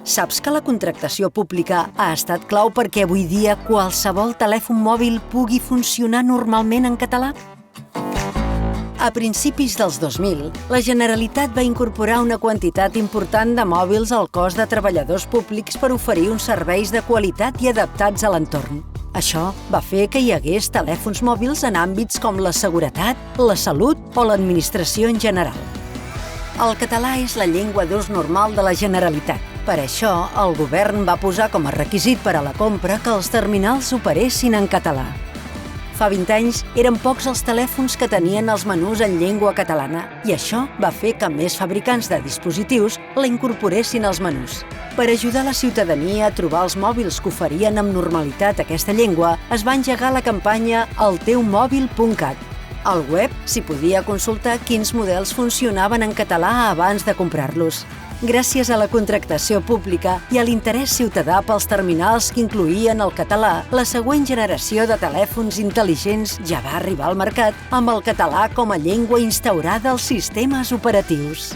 Saps que la contractació pública ha estat clau perquè avui dia qualsevol telèfon mòbil pugui funcionar normalment en català? A principis dels 2000, la Generalitat va incorporar una quantitat important de mòbils al cos de treballadors públics per oferir uns serveis de qualitat i adaptats a l'entorn. Això va fer que hi hagués telèfons mòbils en àmbits com la seguretat, la salut o l'administració en general. El català és la llengua d'ús normal de la Generalitat. Per això, el govern va posar com a requisit per a la compra que els terminals operessin en català. Fa 20 anys, eren pocs els telèfons que tenien els menús en llengua catalana i això va fer que més fabricants de dispositius la incorporessin als menús. Per ajudar la ciutadania a trobar els mòbils que oferien amb normalitat aquesta llengua, es va engegar la campanya elteumòbil.cat. Al web s'hi podia consultar quins models funcionaven en català abans de comprar-los. Gràcies a la contractació pública i a l'interès ciutadà pels terminals que incloïen el català, la següent generació de telèfons intel·ligents ja va arribar al mercat amb el català com a llengua instaurada als sistemes operatius.